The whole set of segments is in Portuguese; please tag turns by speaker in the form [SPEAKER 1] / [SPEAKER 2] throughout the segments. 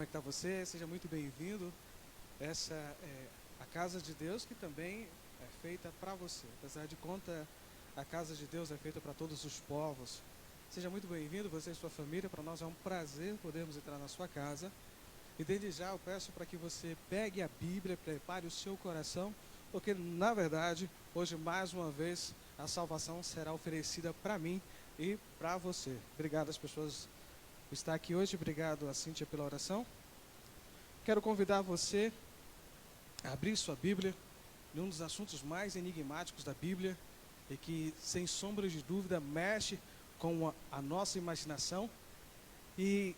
[SPEAKER 1] é que está você? Seja muito bem-vindo. Essa é a casa de Deus que também é feita para você. Apesar de conta, a casa de Deus é feita para todos os povos. Seja muito bem-vindo, você e sua família. Para nós é um prazer podermos entrar na sua casa. E desde já eu peço para que você pegue a Bíblia, prepare o seu coração, porque na verdade, hoje mais uma vez, a salvação será oferecida para mim e para você. Obrigado às pessoas por estar aqui hoje, obrigado a Cíntia pela oração. Quero convidar você a abrir sua Bíblia em um dos assuntos mais enigmáticos da Bíblia e que, sem sombra de dúvida, mexe com a nossa imaginação e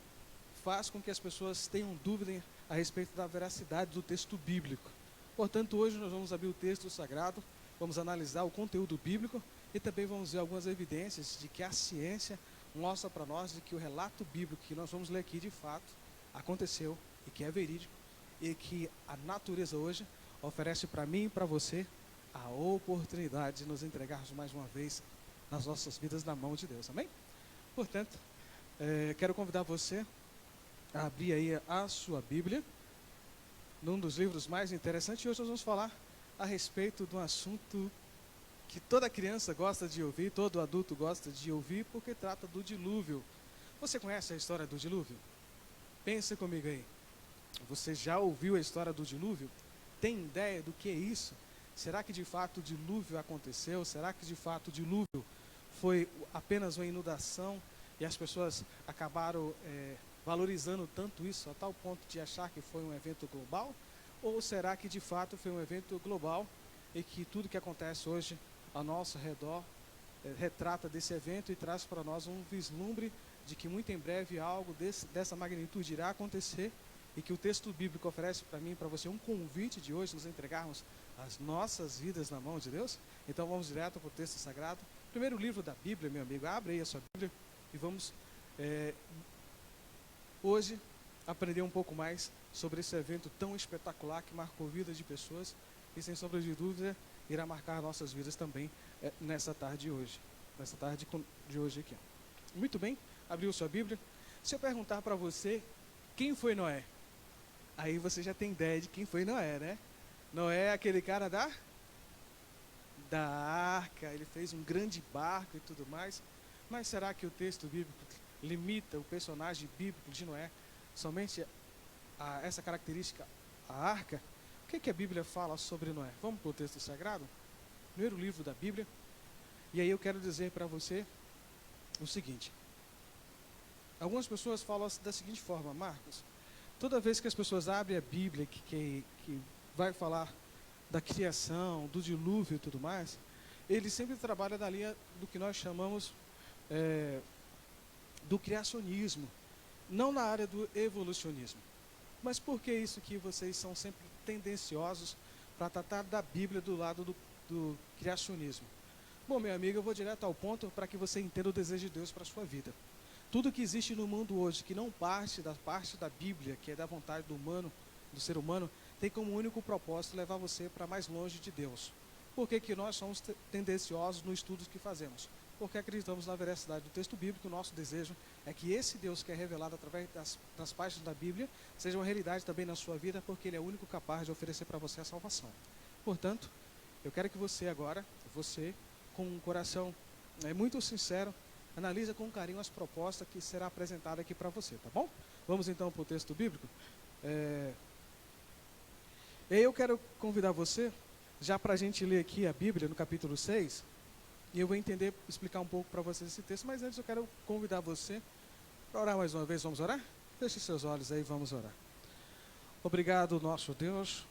[SPEAKER 1] faz com que as pessoas tenham dúvida a respeito da veracidade do texto bíblico. Portanto, hoje nós vamos abrir o texto sagrado, vamos analisar o conteúdo bíblico e também vamos ver algumas evidências de que a ciência mostra para nós de que o relato bíblico que nós vamos ler aqui de fato aconteceu e que é verídico e que a natureza hoje oferece para mim e para você a oportunidade de nos entregarmos mais uma vez nas nossas vidas na mão de Deus, amém? Portanto, quero convidar você a abrir aí a sua Bíblia num dos livros mais interessantes e hoje nós vamos falar a respeito de um assunto que toda criança gosta de ouvir, todo adulto gosta de ouvir, porque trata do dilúvio. Você conhece a história do dilúvio? Pense comigo aí. Você já ouviu a história do dilúvio? Tem ideia do que é isso? Será que de fato o dilúvio aconteceu? Será que de fato o dilúvio foi apenas uma inundação e as pessoas acabaram valorizando tanto isso a tal ponto de achar que foi um evento global? Ou será que de fato foi um evento global e que tudo que acontece hoje ao nosso redor retrata desse evento e traz para nós um vislumbre de que muito em breve algo dessa magnitude irá acontecer e que o texto bíblico oferece para mim e para você um convite de hoje nos entregarmos as nossas vidas na mão de Deus? Então vamos direto para o texto sagrado. Primeiro livro da Bíblia, meu amigo, abre aí a sua Bíblia e vamos hoje aprender um pouco mais sobre esse evento tão espetacular que marcou vidas de pessoas e sem sombra de dúvida irá marcar nossas vidas também nessa tarde de hoje. Nessa tarde de hoje aqui. Muito bem, abriu sua Bíblia. Se eu perguntar para você quem foi Noé, aí você já tem ideia de quem foi Noé, né? Noé é aquele cara da arca, ele fez um grande barco e tudo mais. Mas será que o texto bíblico limita o personagem bíblico de Noé somente a essa característica, a arca? O que a Bíblia fala sobre Noé? Vamos para o texto sagrado? Primeiro livro da Bíblia. E aí eu quero dizer para você o seguinte. Algumas pessoas falam da seguinte forma: Marcos, toda vez que as pessoas abrem a Bíblia que vai falar da criação, do dilúvio e tudo mais, ele sempre trabalha na linha do que nós chamamos do criacionismo, não na área do evolucionismo. Mas por que isso que vocês são sempre tendenciosos para tratar da Bíblia do lado do criacionismo? Bom, meu amigo, eu vou direto ao ponto para que você entenda o desejo de Deus para a sua vida. Tudo que existe no mundo hoje, que não parte da Bíblia, que é da vontade do humano, do ser humano, tem como único propósito levar você para mais longe de Deus. Por que nós somos tendenciosos no estudo que fazemos? Porque acreditamos na veracidade do texto bíblico. O nosso desejo é que esse Deus que é revelado através das páginas da Bíblia seja uma realidade também na sua vida, porque Ele é o único capaz de oferecer para você a salvação. Portanto, eu quero que você agora, com um coração muito sincero, analisa com carinho as propostas que será apresentada aqui para você, tá bom? Vamos então para o texto bíblico. E aí eu quero convidar você, já para a gente ler aqui a Bíblia no capítulo 6, e eu vou explicar um pouco para vocês esse texto, mas antes eu quero convidar você para orar mais uma vez. Vamos orar? Feche seus olhos aí, vamos orar. Obrigado, nosso Deus,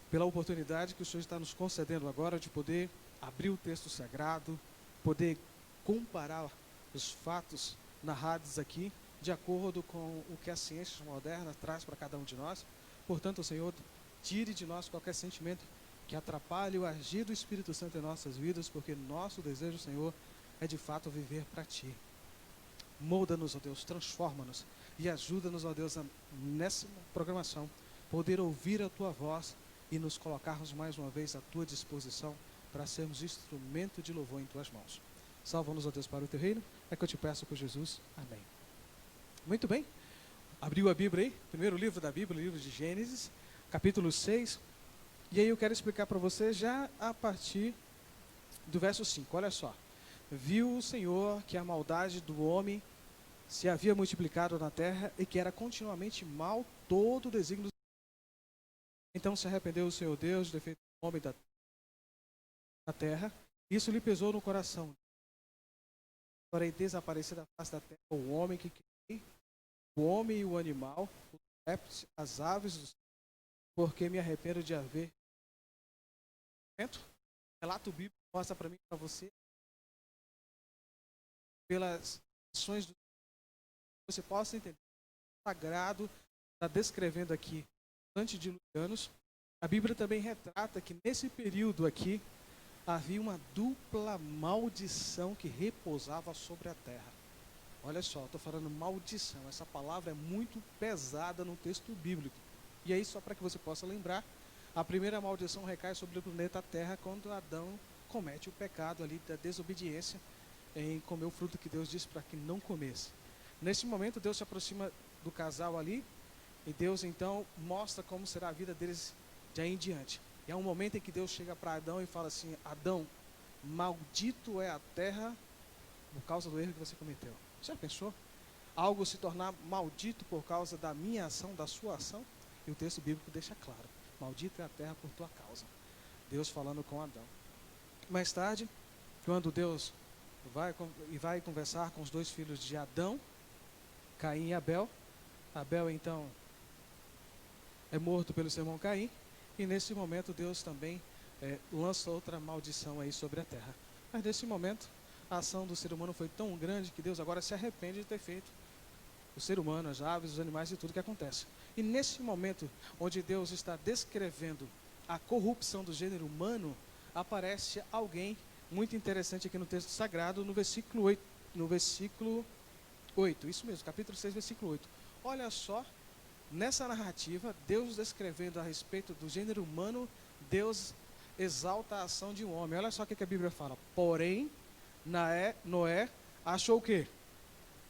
[SPEAKER 1] pela oportunidade que o Senhor está nos concedendo agora de poder abrir o texto sagrado, poder comparar os fatos narrados aqui, de acordo com o que a ciência moderna traz para cada um de nós. Portanto, Senhor, tire de nós qualquer sentimento que atrapalhe o agir do Espírito Santo em nossas vidas, porque nosso desejo, Senhor, é de fato viver para Ti. Molda-nos, ó Deus, transforma-nos e ajuda-nos, ó Deus, nessa programação, poder ouvir a Tua voz e nos colocarmos mais uma vez à Tua disposição para sermos instrumento de louvor em Tuas mãos. Salva-nos, ó Deus, para o Teu reino, é que eu te peço por Jesus. Amém. Muito bem. Abriu a Bíblia aí? Primeiro livro da Bíblia, o livro de Gênesis, capítulo 6. E aí eu quero explicar para você já a partir do verso 5. Olha só. Viu o Senhor que a maldade do homem se havia multiplicado na terra e que era continuamente mal todo o desígnio do Senhor. Então se arrependeu o Senhor Deus do defeito do homem da terra. Isso lhe pesou no coração. Farei desaparecer da face da terra o homem que criei, o homem e o animal, os répteis, as aves do céu, porque me arrependo de haver. Relato bíblico mostra para mim e para você, pelas ações do você possa entender. O sagrado está descrevendo aqui, antediluvianos. A Bíblia também retrata que nesse período aqui havia uma dupla maldição que repousava sobre a terra. Olha só, estou falando maldição. Essa palavra é muito pesada no texto bíblico. E aí, só para que você possa lembrar, a primeira maldição recai sobre o planeta Terra quando Adão comete o pecado ali da desobediência em comer o fruto que Deus disse para que não comesse. Nesse momento, Deus se aproxima do casal ali e Deus então mostra como será a vida deles de aí em diante. E há um momento em que Deus chega para Adão e fala assim: Adão, maldito é a terra por causa do erro que você cometeu. Já pensou? Algo se tornar maldito por causa da minha ação, da sua ação? E o texto bíblico deixa claro: maldita é a terra por tua causa. Deus falando com Adão. Mais tarde, quando Deus vai conversar com os dois filhos de Adão, Caim e Abel, Abel então é morto pelo seu irmão Caim, e nesse momento Deus também lança outra maldição aí sobre a terra. Mas nesse momento, a ação do ser humano foi tão grande que Deus agora se arrepende de ter feito o ser humano, as aves, os animais e tudo que acontece. E nesse momento, onde Deus está descrevendo a corrupção do gênero humano, aparece alguém muito interessante aqui no texto sagrado, no versículo 8. No versículo 8, isso mesmo, capítulo 6, versículo 8. Olha só, nessa narrativa, Deus descrevendo a respeito do gênero humano, Deus exalta a ação de um homem. Olha só o que a Bíblia fala. Porém, Noé achou o quê?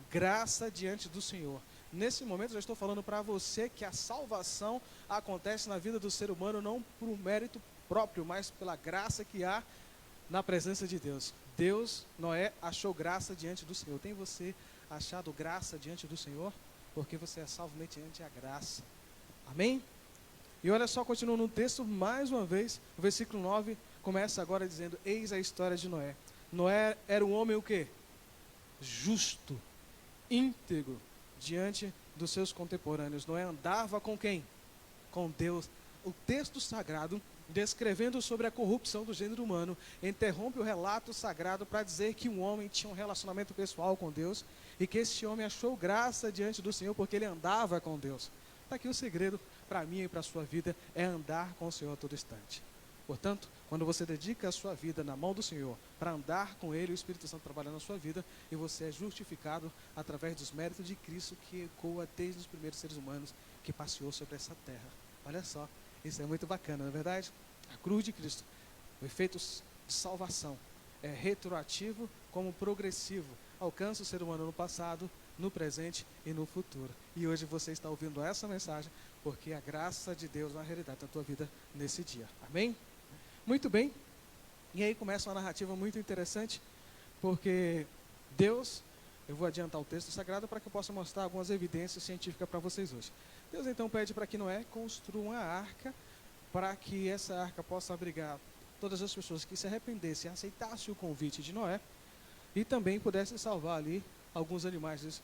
[SPEAKER 1] Graça diante do Senhor. Nesse momento, eu já estou falando para você que a salvação acontece na vida do ser humano não por um mérito próprio, mas pela graça que há na presença de Deus. Noé achou graça diante do Senhor. Tem você achado graça diante do Senhor? Porque você é salvo mediante a graça. Amém? E olha só, continua no texto, mais uma vez, o versículo 9 começa agora dizendo: eis a história de Noé. Noé era um homem o quê? Justo, íntegro, diante dos seus contemporâneos. Noé andava com quem? Com Deus. O texto sagrado, descrevendo sobre a corrupção do gênero humano, interrompe o relato sagrado para dizer que um homem tinha um relacionamento pessoal com Deus e que esse homem achou graça diante do Senhor porque ele andava com Deus. Está aqui o segredo para mim e para a sua vida, é andar com o Senhor a todo instante. Portanto, quando você dedica a sua vida na mão do Senhor, para andar com Ele, o Espírito Santo trabalha na sua vida, e você é justificado através dos méritos de Cristo que ecoa desde os primeiros seres humanos que passeou sobre essa terra. Olha só, isso é muito bacana, não é verdade? A cruz de Cristo, o efeito de salvação, é retroativo como progressivo, alcança o ser humano no passado, no presente e no futuro. E hoje você está ouvindo essa mensagem porque a graça de Deus na realidade da tua vida nesse dia. Amém? Muito bem. E aí começa uma narrativa muito interessante, porque Deus, eu vou adiantar o texto sagrado para que eu possa mostrar algumas evidências científicas para vocês hoje. Deus então pede para que Noé construa uma arca, para que essa arca possa abrigar todas as pessoas que se arrependessem e aceitassem o convite de Noé, e também pudessem salvar ali alguns animais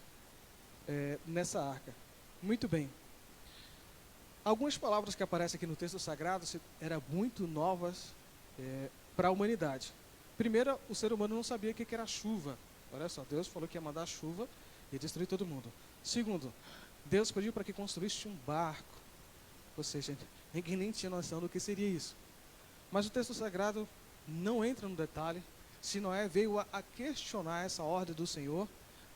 [SPEAKER 1] nessa arca. Muito bem. Algumas palavras que aparecem aqui no texto sagrado eram muito novas para a humanidade. Primeiro, o ser humano não sabia o que era chuva. Olha só, Deus falou que ia mandar chuva e destruir todo mundo. Segundo, Deus pediu para que construísse um barco. Ou seja, ninguém nem tinha noção do que seria isso. Mas o texto sagrado não entra no detalhe. Se Noé veio a questionar essa ordem do Senhor: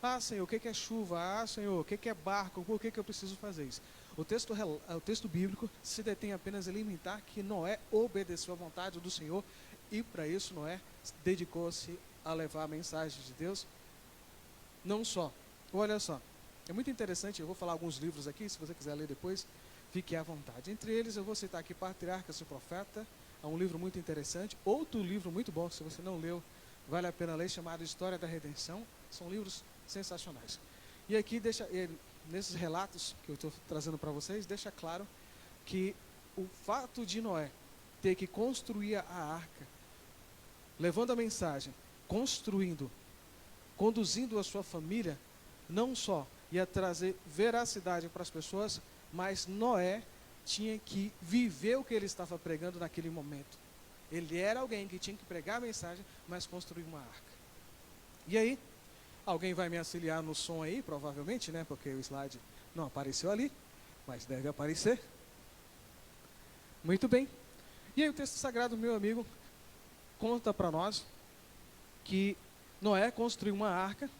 [SPEAKER 1] ah, Senhor, o que é chuva? Ah, Senhor, o que é barco? Por que eu preciso fazer isso? O texto bíblico se detém apenas em limitar que Noé obedeceu à vontade do Senhor e para isso Noé dedicou-se a levar a mensagem de Deus. Não só, olha só, É muito interessante, eu vou falar alguns livros aqui, se você quiser ler depois, fique à vontade. Entre eles eu vou citar aqui Patriarcas e Profeta, é um livro muito interessante. Outro livro muito bom, se você não leu, vale a pena ler, chamado História da Redenção. São livros sensacionais. E aqui, nesses relatos que eu estou trazendo para vocês, deixa claro que o fato de Noé ter que construir a arca, levando a mensagem, construindo, conduzindo a sua família, não só ia trazer veracidade para as pessoas, mas Noé tinha que viver o que ele estava pregando naquele momento. Ele era alguém que tinha que pregar a mensagem, mas construir uma arca. E aí, alguém vai me auxiliar no som aí, provavelmente, né? Porque o slide não apareceu ali, mas deve aparecer. Muito bem. E aí o texto sagrado, meu amigo, conta para nós que Noé construiu uma arca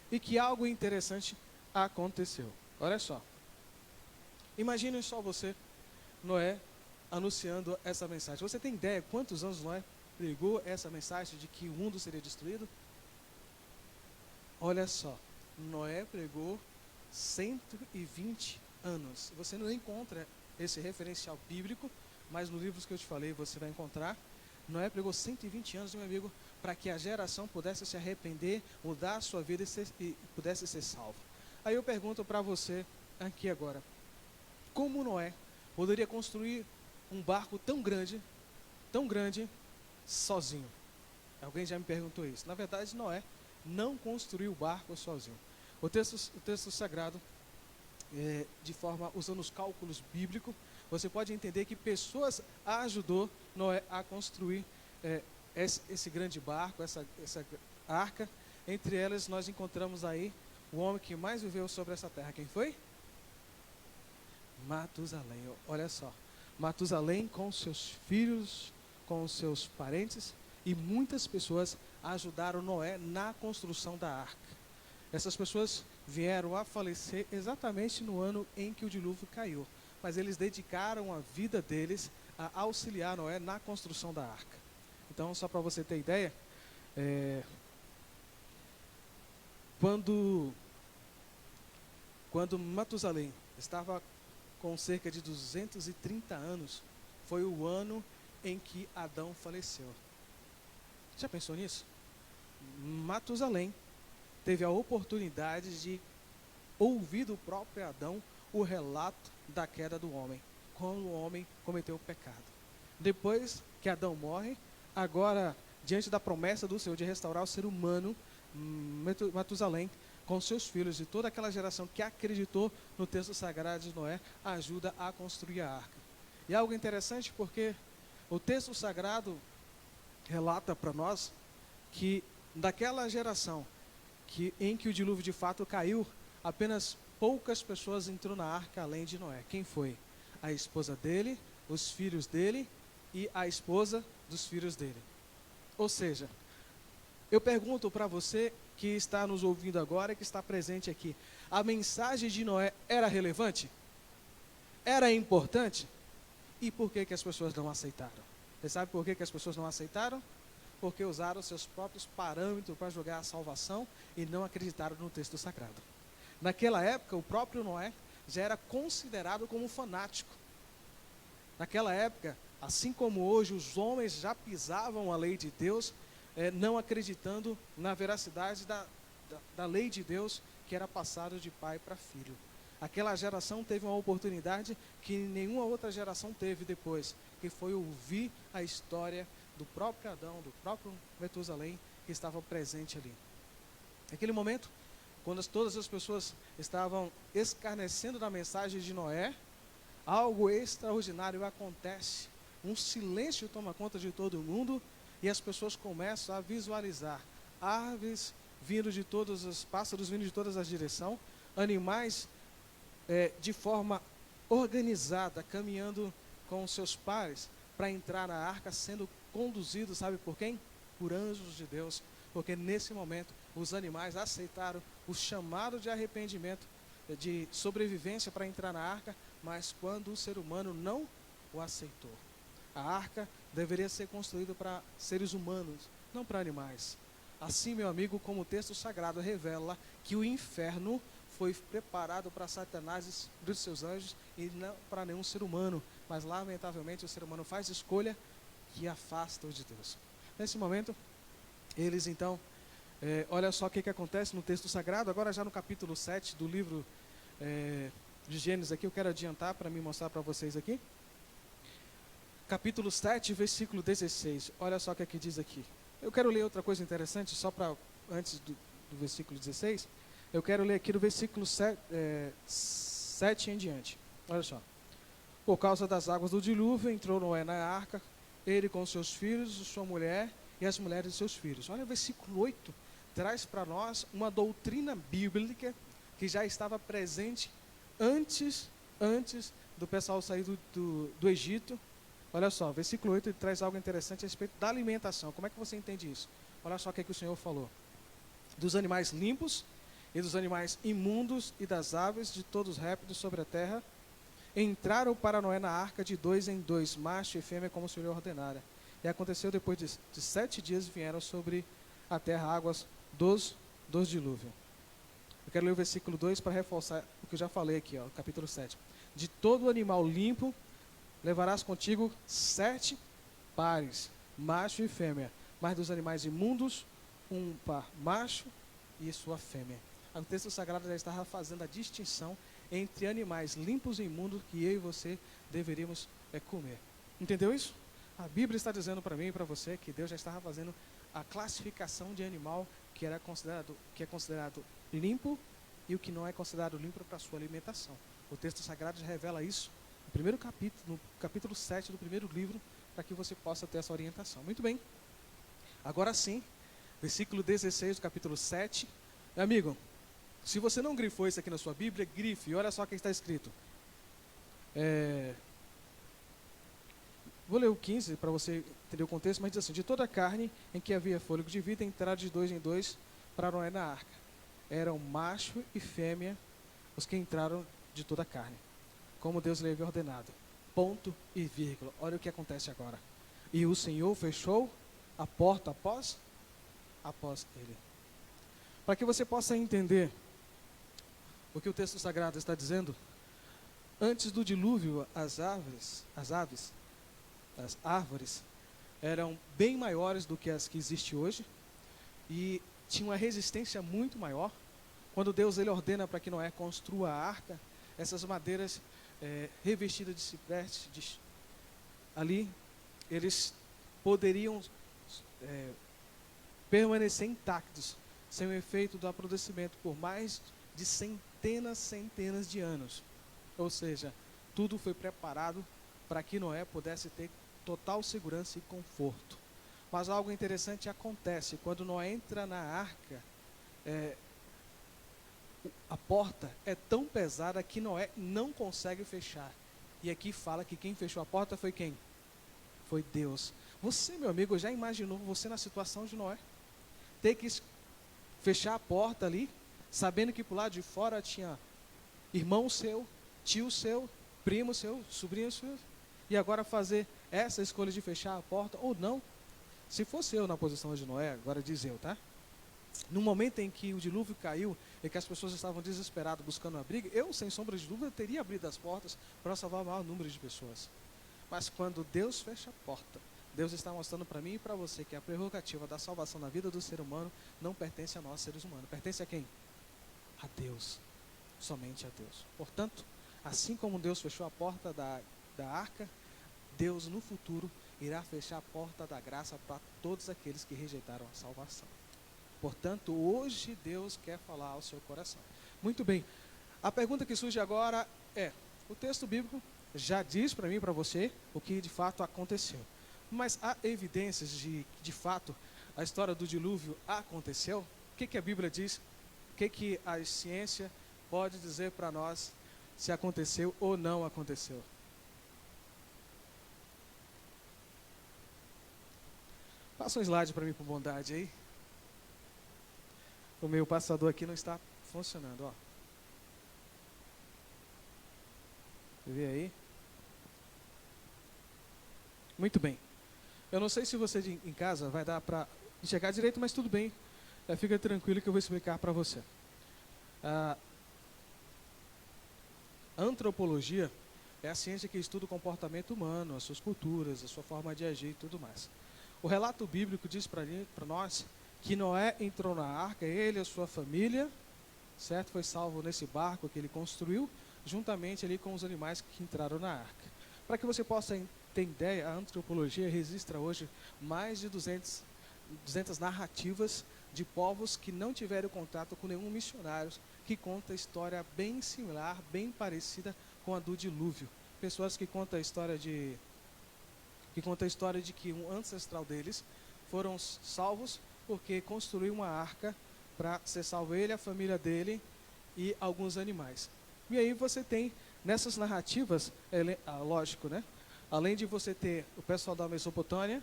[SPEAKER 1] e que algo interessante aconteceu. Olha só. Imagine só você, Noé, anunciando essa mensagem. Você tem ideia quantos anos Noé pregou essa mensagem de que o mundo seria destruído? Olha só, Noé pregou 120 anos. Você não encontra esse referencial bíblico, mas nos livros que eu te falei você vai encontrar. Noé pregou 120 anos, meu amigo, para que a geração pudesse se arrepender, mudar a sua vida e pudesse ser salvo. Aí eu pergunto para você aqui agora, como Noé poderia construir um barco tão grande, sozinho? Alguém já me perguntou isso. Na verdade, Noé não construiu o barco sozinho. O texto sagrado, usando os cálculos bíblicos, você pode entender que pessoas ajudou Noé a construir esse grande barco, essa arca. Entre elas nós encontramos aí o homem que mais viveu sobre essa terra. Quem foi? Matusalém. Olha só, Matusalém com seus filhos, com seus parentes, e muitas pessoas ajudaram Noé na construção da arca. Essas pessoas vieram a falecer exatamente no ano em que o dilúvio caiu, mas eles dedicaram a vida deles a auxiliar Noé na construção da arca. Então, só para você ter ideia, quando Matusalém estava com cerca de 230 anos, foi o ano em que Adão faleceu. Já pensou nisso? Matusalém teve a oportunidade de ouvir do próprio Adão o relato da queda do homem, quando o homem cometeu o pecado. Depois que Adão morre, agora, diante da promessa do Senhor de restaurar o ser humano, Matusalém, com seus filhos e toda aquela geração que acreditou no texto sagrado de Noé, ajuda a construir a arca. E é algo interessante porque o texto sagrado relata para nós que daquela geração em que o dilúvio de fato caiu, apenas poucas pessoas entrou na arca além de Noé. Quem foi? A esposa dele, os filhos dele e a esposa dos filhos dele. Ou seja, eu pergunto para você que está nos ouvindo agora, que está presente aqui, a mensagem de Noé era relevante? Era importante? E por que as pessoas não aceitaram? Você sabe por que as pessoas não aceitaram? Porque usaram seus próprios parâmetros para julgar a salvação e não acreditaram no texto sagrado. Naquela época, o próprio Noé já era considerado como fanático. Naquela época, assim como hoje, os homens já pisavam a lei de Deus, não acreditando na veracidade da lei de Deus, que era passada de pai para filho. Aquela geração teve uma oportunidade que nenhuma outra geração teve depois, que foi ouvir a história do próprio Adão, do próprio Matusalém, que estava presente ali. Naquele momento, quando todas as pessoas estavam escarnecendo da mensagem de Noé, algo extraordinário acontece. Um silêncio toma conta de todo mundo e as pessoas começam a visualizar aves vindo de todas as, pássaros vindo de todas as direções, animais de forma organizada, caminhando com seus pares para entrar na arca, sendo conduzidos, sabe por quem? Por anjos de Deus, porque nesse momento os animais aceitaram o chamado de arrependimento, de sobrevivência para entrar na arca, mas quando o ser humano não o aceitou. A arca deveria ser construída para seres humanos, não para animais. Assim, meu amigo, como o texto sagrado revela que o inferno foi preparado para Satanás e os seus anjos e não para nenhum ser humano. Mas, lamentavelmente, o ser humano faz escolha que afasta-o de Deus. Nesse momento, eles então, olha só o que acontece no texto sagrado, agora já no capítulo 7 do livro de Gênesis aqui, eu quero adiantar para me mostrar para vocês aqui. Capítulo 7, versículo 16, olha só o que aqui diz aqui. Eu quero ler outra coisa interessante, só para antes do versículo 16, eu quero ler aqui do versículo 7 em diante. Olha só. Por causa das águas do dilúvio, entrou Noé na arca, ele com seus filhos, sua mulher e as mulheres de seus filhos. Olha o versículo 8, traz para nós uma doutrina bíblica que já estava presente antes do pessoal sair do Egito. Olha só, versículo 8 ele traz algo interessante a respeito da alimentação. Como é que você entende isso? Olha só o que o Senhor falou. Dos animais limpos e dos animais imundos e das aves, de todos os répteis sobre a terra, entraram para Noé na arca de 2 em 2, macho e fêmea, como o Senhor ordenara. E aconteceu depois de 7 dias vieram sobre a terra águas dos dilúvio. Eu quero ler o versículo 2 para reforçar o que eu já falei aqui, capítulo 7. De todo animal limpo levarás contigo 7 pares, macho e fêmea, mas dos animais imundos, um par macho e sua fêmea. O texto sagrado já estava fazendo a distinção entre animais limpos e imundos que eu e você deveríamos comer. Entendeu isso? A Bíblia está dizendo para mim e para você que Deus já estava fazendo a classificação de animal que é considerado limpo e o que não é considerado limpo para a sua alimentação. O texto sagrado já revela isso no capítulo 7 do primeiro livro, para que você possa ter essa orientação. Muito bem. Agora sim, versículo 16 do capítulo 7. Meu amigo, se você não grifou isso aqui na sua Bíblia, grife. Olha só o que está escrito. Vou ler o 15 para você entender o contexto, mas diz assim: de toda a carne em que havia fôlego de vida, entraram de 2 em 2 para Noé na arca. Eram macho e fêmea os que entraram de toda a carne, como Deus lhe havia ordenado. Ponto e vírgula. Olha o que acontece agora. E o Senhor fechou a porta após ele. Para que você possa entender o que o texto sagrado está dizendo, antes do dilúvio, as árvores eram bem maiores do que as que existem hoje e tinham uma resistência muito maior. Quando Deus ele ordena para que Noé construa a arca, essas madeiras revestidas de cipreste, ali eles poderiam permanecer intactos, sem o efeito do apodrecimento por mais de centenas de anos. Ou seja, tudo foi preparado para que Noé pudesse ter total segurança e conforto. Mas algo interessante acontece, quando Noé entra na arca, a porta é tão pesada que Noé não consegue fechar. E aqui fala que quem fechou a porta foi quem? Foi Deus. Você, meu amigo, já imaginou você na situação de Noé? Ter que fechar a porta ali, sabendo que por lado de fora tinha irmão seu, tio seu, primo seu, sobrinho seu, e agora fazer essa escolha de fechar a porta ou não? Se fosse eu na posição de Noé, agora diz eu, tá? No momento em que o dilúvio caiu e que as pessoas estavam desesperadas buscando abrigo, eu, sem sombra de dúvida, teria abrido as portas para salvar o maior número de pessoas. Mas quando Deus fecha a porta, Deus está mostrando para mim e para você que a prerrogativa da salvação na vida do ser humano não pertence a nós, seres humanos. Pertence a quem? A Deus. Somente a Deus. Portanto, assim como Deus fechou a porta da arca, Deus no futuro irá fechar a porta da graça para todos aqueles que rejeitaram a salvação. Portanto, hoje Deus quer falar ao seu coração. Muito bem, a pergunta que surge agora é: o texto bíblico já diz para mim e para você o que de fato aconteceu. Mas há evidências de fato, a história do dilúvio aconteceu? O que a Bíblia diz? O que a ciência pode dizer para nós se aconteceu ou não aconteceu? Passa um slide para mim, por bondade, aí. O meu passador aqui não está funcionando, ó. Você vê aí? Muito bem. Eu não sei se você em casa vai dar para enxergar direito, mas tudo bem. Fica tranquilo que eu vou explicar para você. Antropologia é a ciência que estuda o comportamento humano, as suas culturas, a sua forma de agir e tudo mais. O relato bíblico diz para nós que Noé entrou na arca, ele e a sua família, certo? Foi salvo nesse barco que ele construiu, juntamente ali com os animais que entraram na arca. Para que você possa ter ideia, a antropologia registra hoje mais de 200 narrativas de povos que não tiveram contato com nenhum missionário, que conta história bem similar, bem parecida com a do dilúvio. Pessoas que contam a história de que um ancestral deles foram salvos porque construiu uma arca para ser salvo ele, a família dele e alguns animais. E aí você tem nessas narrativas, lógico, né? Além de você ter o pessoal da Mesopotâmia,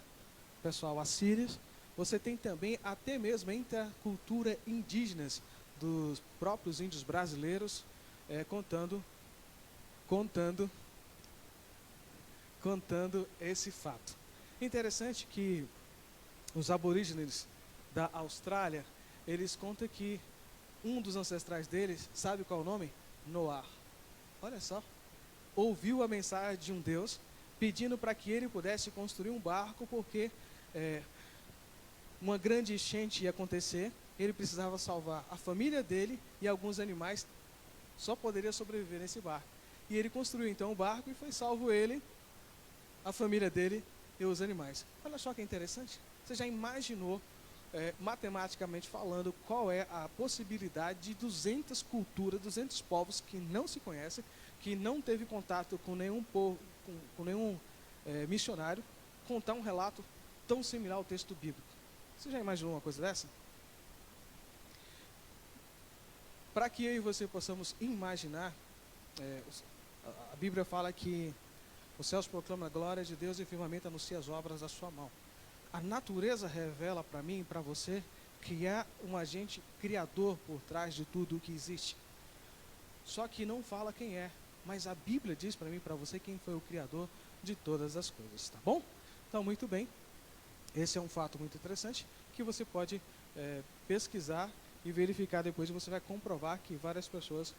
[SPEAKER 1] o pessoal assírio, você tem também até mesmo entre a cultura indígenas dos próprios índios brasileiros, contando esse fato. Interessante que os aborígenes da Austrália, eles contam que um dos ancestrais deles, sabe qual é o nome? Noá. Olha só. Ouviu a mensagem de um Deus pedindo para que ele pudesse construir um barco porque uma grande enchente ia acontecer, ele precisava salvar a família dele e alguns animais, só poderia sobreviver nesse barco. E ele construiu então o barco e foi salvo ele, a família dele e os animais. Olha só que interessante. Você já imaginou, matematicamente falando, qual é a possibilidade de 200 culturas, 200 povos que não se conhecem, que não teve contato com nenhum povo, com nenhum missionário, contar um relato tão similar ao texto bíblico? Você já imaginou uma coisa dessa? Para que eu e você possamos imaginar, a Bíblia fala que os céus proclamam a glória de Deus e o firmamento anuncia as obras da sua mão. A natureza revela para mim e para você que há um agente criador por trás de tudo o que existe. Só que não fala quem é, mas a Bíblia diz para mim e para você quem foi o criador de todas as coisas, tá bom? Então, muito bem. Esse é um fato muito interessante que você pode pesquisar e verificar depois, e você vai comprovar que várias pessoas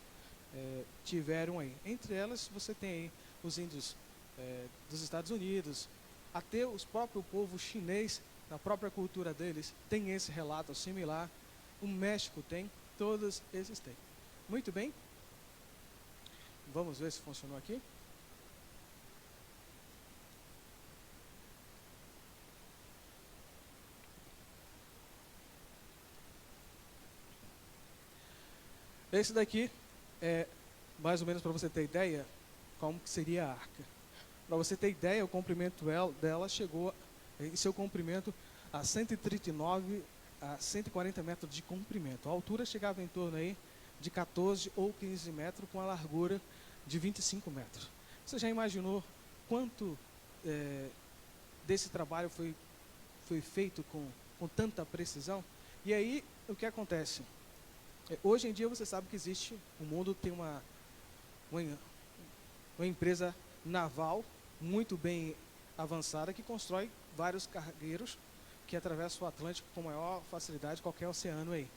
[SPEAKER 1] tiveram aí. Entre elas, você tem aí os índios dos Estados Unidos, até os próprios povo chinês, na própria cultura deles, tem esse relato similar. O México tem, todos esses têm. Muito bem. Vamos ver se funcionou aqui. Esse daqui é mais ou menos para você ter ideia como que seria a arca. Para você ter ideia, o comprimento dela chegou em seu comprimento a 139 a 140 metros de comprimento. A altura chegava em torno aí de 14 ou 15 metros, com a largura de 25 metros. Você já imaginou quanto desse trabalho foi feito com tanta precisão? E aí, o que acontece? Hoje em dia você sabe que existe, o mundo tem uma empresa naval muito bem avançada que constrói vários cargueiros que atravessam o Atlântico com maior facilidade qualquer oceano aí.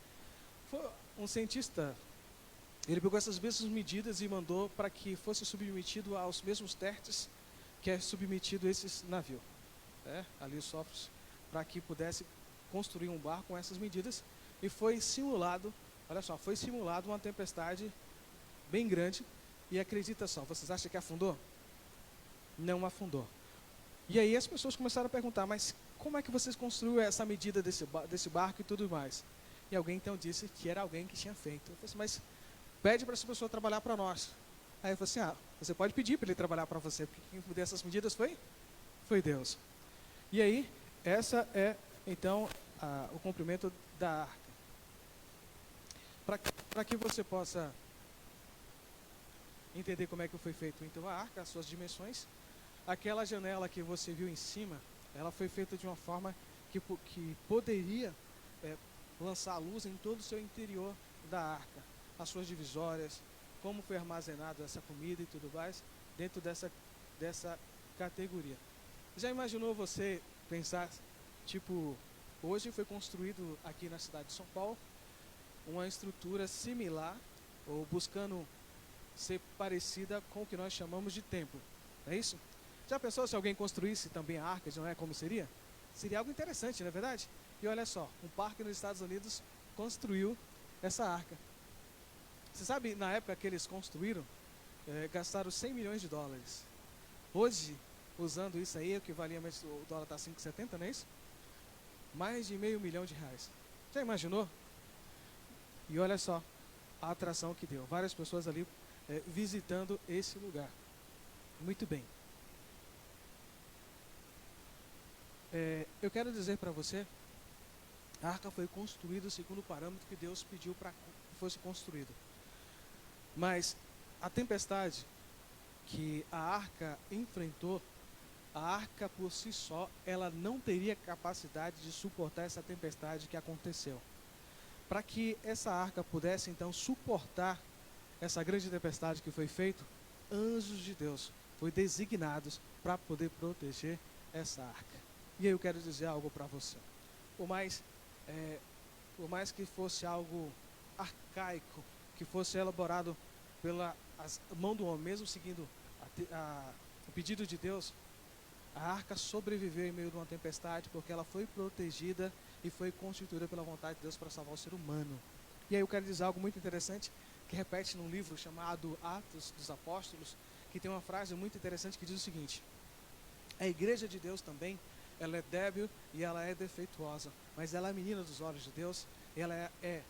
[SPEAKER 1] Foi um cientista, ele pegou essas mesmas medidas e mandou para que fosse submetido aos mesmos testes que é submetido esses navios, ali os softwares, para que pudesse construir um barco com essas medidas, e foi simulado. Olha só, foi simulado uma tempestade bem grande e acredita só, vocês acham que afundou? Não afundou. E aí as pessoas começaram a perguntar, mas como é que vocês construíram essa medida desse barco e tudo mais? E alguém então disse que era alguém que tinha feito. Eu falei assim, mas pede para essa pessoa trabalhar para nós. Aí eu falei assim, você pode pedir para ele trabalhar para você, porque quem deu essas medidas foi Deus. E aí, essa é então o comprimento da arca. Para que você possa entender como é que foi feito então a arca, as suas dimensões, aquela janela que você viu em cima, ela foi feita de uma forma que poderia lançar luz em todo o seu interior da arca, as suas divisórias, como foi armazenado essa comida e tudo mais, dentro dessa categoria. Já imaginou você pensar, hoje foi construído aqui na cidade de São Paulo, uma estrutura similar, ou buscando ser parecida com o que nós chamamos de templo. Não é isso? Já pensou se alguém construísse também a arca de Noé, como seria? Seria algo interessante, não é verdade? E olha só, um parque nos Estados Unidos construiu essa arca. Você sabe, na época que eles construíram, gastaram 100 milhões de dólares. Hoje, usando isso aí, equivalia, mas o dólar está 5,70, não é isso? Mais de R$500 milhão. Já imaginou? E olha só a atração que deu. Várias pessoas ali visitando esse lugar. Muito bem. Eu quero dizer para você, a arca foi construída segundo o parâmetro que Deus pediu para que fosse construído. Mas a tempestade que a arca enfrentou, a arca por si só, ela não teria capacidade de suportar essa tempestade que aconteceu. Para que essa arca pudesse então suportar essa grande tempestade que foi feita, anjos de Deus foram designados para poder proteger essa arca. E aí eu quero dizer algo para você. Por mais que fosse algo arcaico, que fosse elaborado pela mão do homem, mesmo seguindo o pedido de Deus, a arca sobreviveu em meio de uma tempestade, porque ela foi protegida e foi constituída pela vontade de Deus para salvar o ser humano. E aí eu quero dizer algo muito interessante, que repete num livro chamado Atos dos Apóstolos, que tem uma frase muito interessante que diz o seguinte: a igreja de Deus também, ela é débil e ela é defeituosa, mas ela é a menina dos olhos de Deus, ela é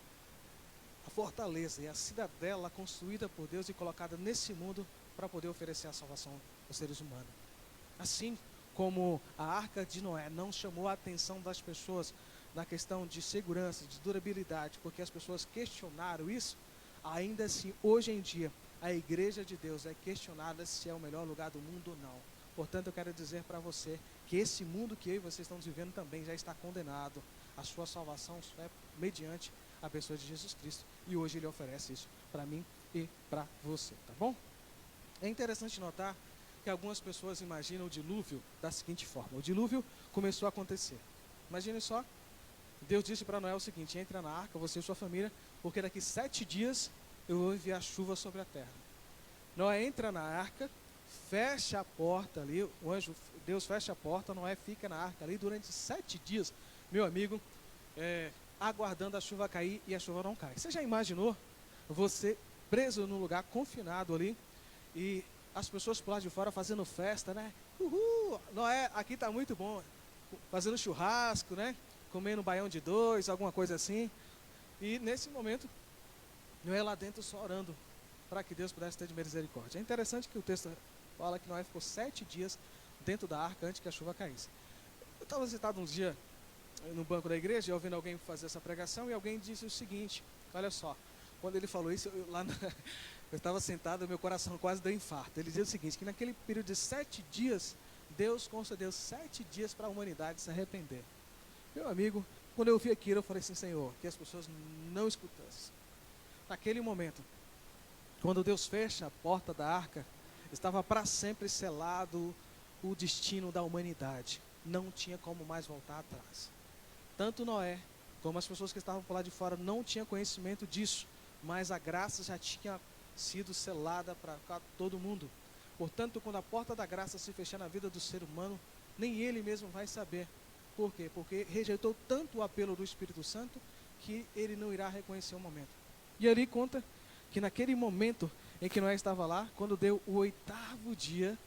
[SPEAKER 1] a fortaleza e a cidadela construída por Deus e colocada nesse mundo para poder oferecer a salvação aos seres humanos. Assim como a arca de Noé não chamou a atenção das pessoas na questão de segurança, de durabilidade, porque as pessoas questionaram isso, ainda assim, hoje em dia, a igreja de Deus é questionada se é o melhor lugar do mundo ou não. Portanto, eu quero dizer para você que esse mundo que eu e vocês estamos vivendo também já está condenado. A sua salvação é mediante a pessoa de Jesus Cristo. E hoje Ele oferece isso para mim e para você, tá bom? É interessante notar que algumas pessoas imaginam o dilúvio da seguinte forma. O dilúvio começou a acontecer. Imagine só, Deus disse para Noé o seguinte: entra na arca, você e sua família, porque daqui 7 dias eu vou enviar chuva sobre a terra. Noé entra na arca, fecha a porta ali, o anjo, Deus fecha a porta, Noé fica na arca ali durante 7 dias, meu amigo, aguardando a chuva cair, e a chuva não cai. Você já imaginou você preso num lugar confinado ali, e as pessoas por lá de fora fazendo festa, né? Uhul, Noé, aqui está muito bom, fazendo churrasco, né? Comendo um baião de 2, alguma coisa assim. E nesse momento, Noé lá dentro só orando para que Deus pudesse ter de misericórdia. É interessante que o texto fala que Noé ficou 7 dias dentro da arca antes que a chuva caísse. Eu estava sentado um dia no banco da igreja, ouvindo alguém fazer essa pregação, e alguém disse o seguinte: olha só, quando ele falou isso, eu estava sentado, meu coração quase deu infarto. Ele dizia o seguinte, que naquele período de 7 dias, Deus concedeu 7 dias para a humanidade se arrepender. Meu amigo, quando eu vi aquilo, eu falei assim: Senhor, que as pessoas não escutassem. Naquele momento, quando Deus fecha a porta da arca, estava para sempre selado o destino da humanidade. Não tinha como mais voltar atrás. Tanto Noé, como as pessoas que estavam por lá de fora, não tinham conhecimento disso, mas a graça já tinha sido selada para todo mundo. Portanto, quando a porta da graça se fechar na vida do ser humano, nem ele mesmo vai saber. Por quê? Porque rejeitou tanto o apelo do Espírito Santo que ele não irá reconhecer o momento. E ali conta que naquele momento em que Noé estava lá, quando deu o 8º dia,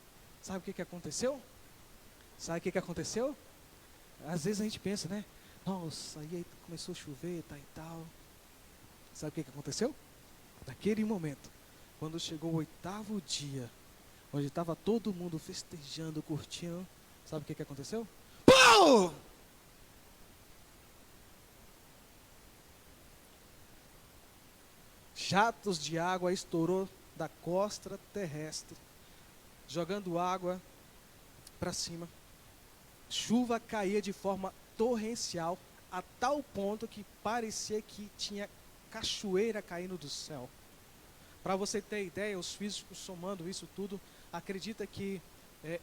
[SPEAKER 1] sabe o que aconteceu? Sabe o que aconteceu? Às vezes a gente pensa, né? Nossa, aí começou a chover, tá e tal. Sabe o que aconteceu? Naquele momento, quando chegou o 8º dia, onde estava todo mundo festejando, curtindo, sabe o que aconteceu? Pau! Jatos de água estourou da costa terrestre, jogando água para cima. Chuva caía de forma torrencial, a tal ponto que parecia que tinha cachoeira caindo do céu. Para você ter ideia, os físicos, somando isso tudo, acredita que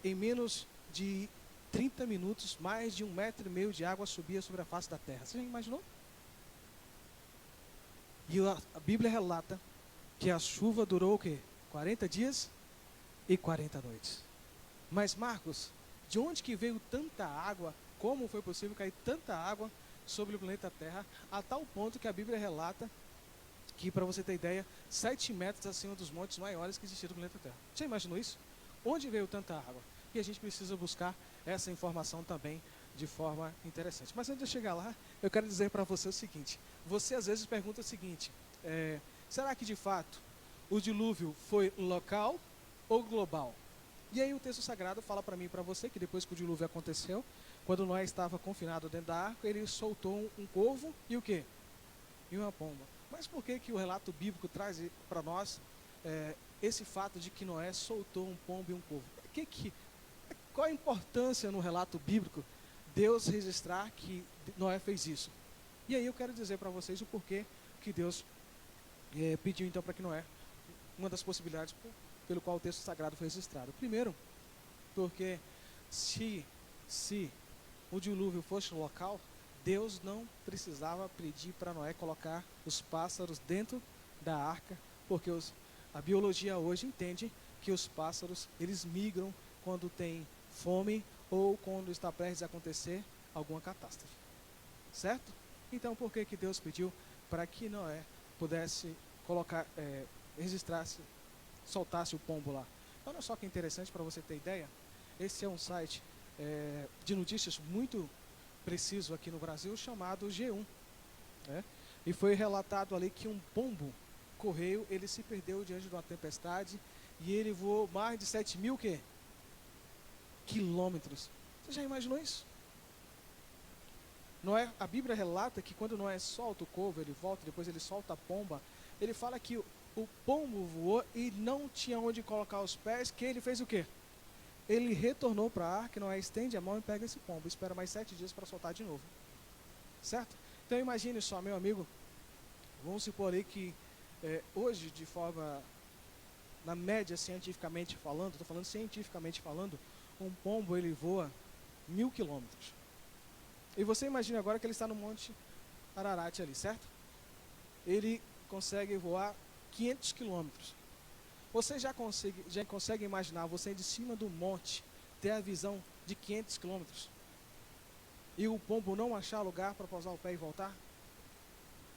[SPEAKER 1] em menos de 30 minutos, mais de 1,5 metro de água subia sobre a face da terra. Você já imaginou? E a Bíblia relata que a chuva durou o quê? 40 dias e 40 noites. Mas Marcos, de onde que veio tanta água? Como foi possível cair tanta água sobre o planeta Terra, a tal ponto que a Bíblia relata que, para você ter ideia, 7 metros acima dos montes maiores que existiram no planeta Terra. Já imaginou isso? Onde veio tanta água? E a gente precisa buscar essa informação também de forma interessante. Mas antes de eu chegar lá, eu quero dizer para você o seguinte: você às vezes pergunta o seguinte, será que de fato o dilúvio foi local ou global? E aí o texto sagrado fala para mim e para você que depois que o dilúvio aconteceu, quando Noé estava confinado dentro da arca, ele soltou um corvo e o quê? E uma pomba. Mas por que que o relato bíblico traz para nós esse fato de que Noé soltou um pombo e um corvo? Qual a importância no relato bíblico Deus registrar que Noé fez isso? E aí eu quero dizer para vocês o porquê que Deus pediu então para que Noé, uma das possibilidades pelo qual o texto sagrado foi registrado. Primeiro, porque se o dilúvio fosse local, Deus não precisava pedir para Noé colocar os pássaros dentro da arca, porque a biologia hoje entende que os pássaros, eles migram quando tem fome ou quando está prestes a acontecer alguma catástrofe. Certo? Então, por que que Deus pediu para que Noé pudesse colocar, registrasse, soltasse o pombo lá? Olha só que interessante para você ter ideia. Esse é um site de notícias muito preciso aqui no Brasil, chamado G1. E foi relatado ali que um pombo correio, ele se perdeu diante de uma tempestade e ele voou mais de 7.000 quilômetros. Você já imaginou isso? Noé, a Bíblia relata que quando Noé solta o corvo, ele volta, depois ele solta a pomba, ele fala que o pombo voou e não tinha onde colocar os pés, que ele fez o quê? Ele retornou para a arca, Noé estende a mão e pega esse pombo, espera mais 7 dias para soltar de novo. Certo? Então imagine só, meu amigo, vamos supor aí que hoje, de forma, na média, cientificamente falando, estou falando cientificamente falando, um pombo ele voa 1.000 quilômetros. E você imagina agora que ele está no Monte Ararat ali, certo? Ele consegue voar 500 quilômetros. Você já consegue imaginar você de cima do monte, ter a visão de 500 quilômetros? E o pombo não achar lugar para pousar o pé e voltar?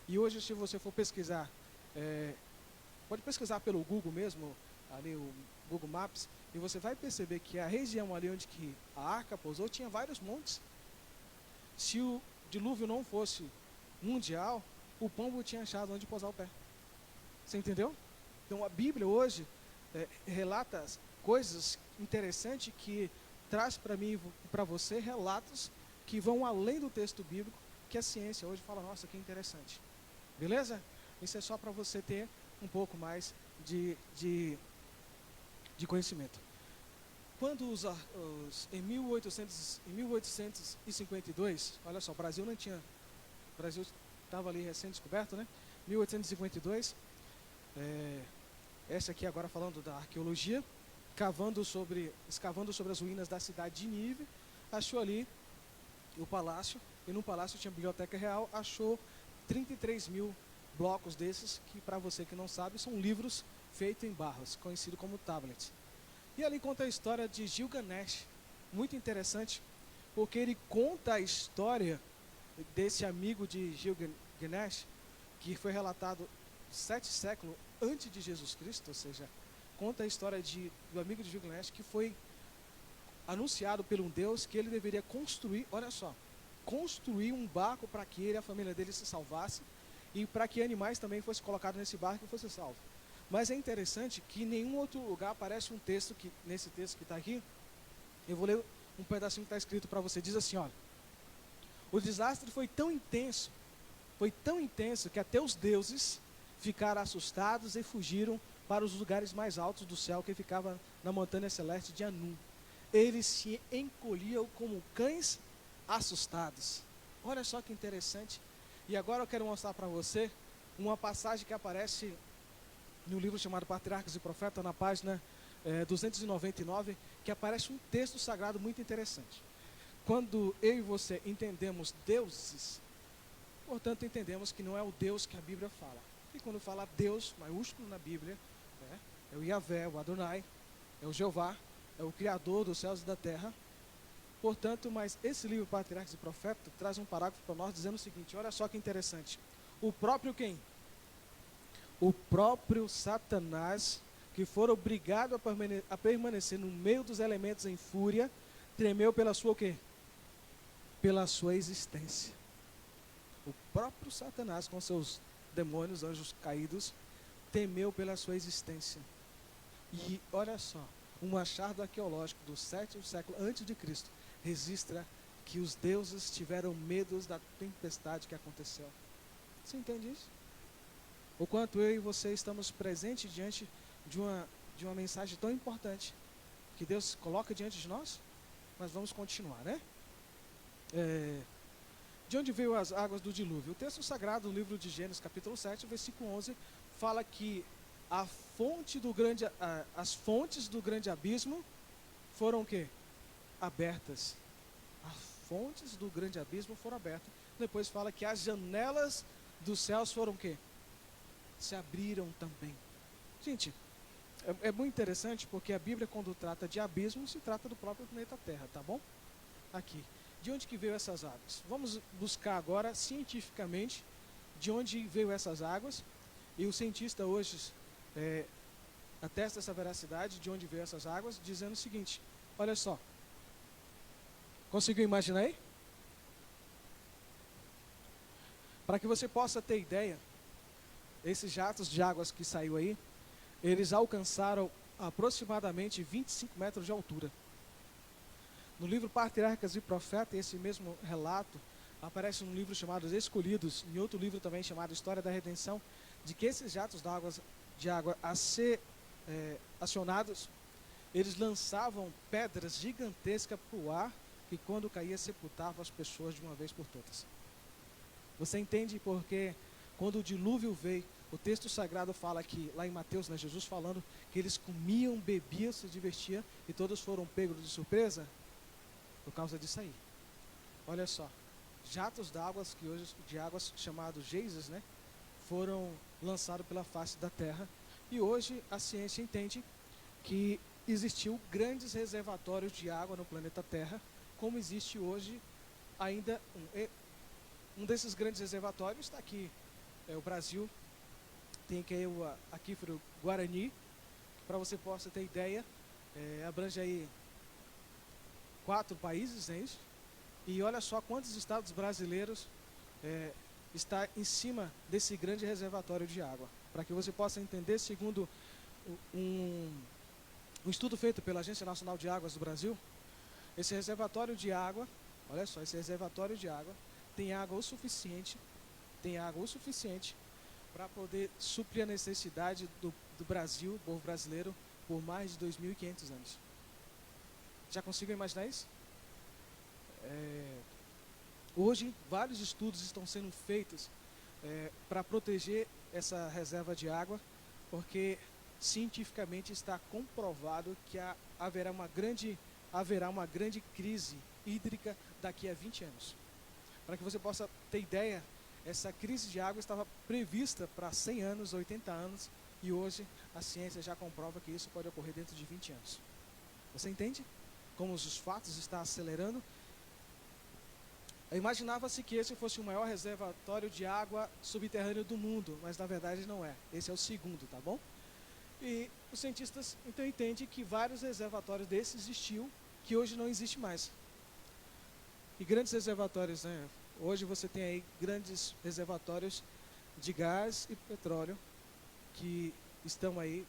[SPEAKER 1] E hoje, se você for pesquisar, pode pesquisar pelo Google mesmo, ali o Google Maps, e você vai perceber que a região ali onde que a arca pousou tinha vários montes. Se o dilúvio não fosse mundial, o pombo tinha achado onde pousar o pé. Você entendeu? Então a Bíblia hoje relata coisas interessantes que traz para mim e para você relatos que vão além do texto bíblico, que a ciência hoje fala, nossa, que interessante. Beleza? Isso é só para você ter um pouco mais de conhecimento. Quando em 1852, olha só, o Brasil não tinha, o Brasil estava ali recém-descoberto, né? 1852, essa aqui agora falando da arqueologia, escavando sobre as ruínas da cidade de Nínive, achou ali o palácio, e no palácio tinha a biblioteca real, achou 33.000 blocos desses, que para você que não sabe, são livros feitos em barras, conhecido como tablets. E ali conta a história de Gilgamesh, muito interessante, porque ele conta a história desse amigo de Gilgamesh, que foi relatado 7 séculos antes de Jesus Cristo, ou seja, conta a história do amigo de Gilgamesh, que foi anunciado por um Deus que ele deveria construir, olha só, construir um barco para que ele e a família dele se salvasse, e para que animais também fossem colocados nesse barco e fossem salvos. Mas é interessante que em nenhum outro lugar aparece um texto, nesse texto que está aqui, eu vou ler um pedacinho que está escrito para você, diz assim, olha, o desastre foi tão intenso que até os deuses ficaram assustados e fugiram para os lugares mais altos do céu, que ficava na montanha celeste de Anum. Eles se encolhiam como cães assustados. Olha só que interessante. E agora eu quero mostrar para você uma passagem que aparece no livro chamado Patriarcas e Profetas, na página 299, que aparece um texto sagrado muito interessante. Quando eu e você entendemos deuses, portanto entendemos que não é o Deus que a Bíblia fala. E quando fala Deus, maiúsculo na Bíblia, é o Yahvé, o Adonai, é o Jeová, é o Criador dos céus e da terra. Portanto, mas esse livro Patriarcas e Profetas traz um parágrafo para nós dizendo o seguinte, olha só que interessante. O próprio quem? O próprio Satanás, que fora obrigado a permanecer no meio dos elementos em fúria, tremeu pela sua o quê? Pela sua existência. O próprio Satanás, com seus demônios, anjos caídos, temeu pela sua existência. E olha só, um achado arqueológico do 7º século antes de Cristo registra que os deuses tiveram medo da tempestade que aconteceu. Você entende isso? O quanto eu e você estamos presentes diante de uma mensagem tão importante que Deus coloca diante de nós? Mas vamos continuar, né? De onde veio as águas do dilúvio? O texto sagrado do livro de Gênesis, capítulo 7, versículo 11, fala que as fontes do grande abismo foram o quê? Abertas. As fontes do grande abismo foram abertas. Depois fala que as janelas dos céus foram o quê? Se abriram também. Gente, é muito interessante porque a Bíblia, quando trata de abismo, se trata do próprio planeta Terra, tá bom? Aqui. De onde que veio essas águas? Vamos buscar agora, cientificamente, de onde veio essas águas. E o cientista hoje atesta essa veracidade de onde veio essas águas, dizendo o seguinte, olha só. Conseguiu imaginar aí? Para que você possa ter ideia, esses jatos de águas que saiu aí, eles alcançaram aproximadamente 25 metros de altura. No livro Patriarcas e Profetas, esse mesmo relato aparece num livro chamado Escolhidos, e outro livro também chamado História da Redenção, de que esses jatos de água a ser acionados, eles lançavam pedras gigantescas para o ar, que quando caía sepultava as pessoas de uma vez por todas. Você entende porque quando o dilúvio veio, o texto sagrado fala que, lá em Mateus, né, Jesus falando que eles comiam, bebiam, se divertiam e todos foram pegos de surpresa por causa disso aí. Olha só, jatos de águas chamados geysers, né, foram lançados pela face da terra e hoje a ciência entende que existiu grandes reservatórios de água no planeta Terra, como existe hoje ainda um desses grandes reservatórios está aqui, o Brasil, tem aqui o aquífero Guarani, para você possa ter ideia, abrange aí 4 países, é isso? E olha só quantos estados brasileiros está em cima desse grande reservatório de água. Para que você possa entender, segundo um estudo feito pela Agência Nacional de Águas do Brasil, esse reservatório de água, olha só, esse reservatório de água tem água o suficiente para poder suprir a necessidade do Brasil, do povo brasileiro, por mais de 2.500 anos. Já conseguem imaginar isso? Hoje, vários estudos estão sendo feitos para proteger essa reserva de água, porque cientificamente está comprovado que haverá uma grande crise hídrica daqui a 20 anos. Para que você possa ter ideia, essa crise de água estava prevista para 100 anos, 80 anos, e hoje a ciência já comprova que isso pode ocorrer dentro de 20 anos. Você entende como os fatos estão acelerando? Imaginava-se que esse fosse o maior reservatório de água subterrâneo do mundo, mas na verdade não é. Esse é o segundo, tá bom? E os cientistas então entendem que vários reservatórios desses existiam, que hoje não existe mais. E grandes reservatórios, né? Hoje você tem aí grandes reservatórios de gás e petróleo que estão aí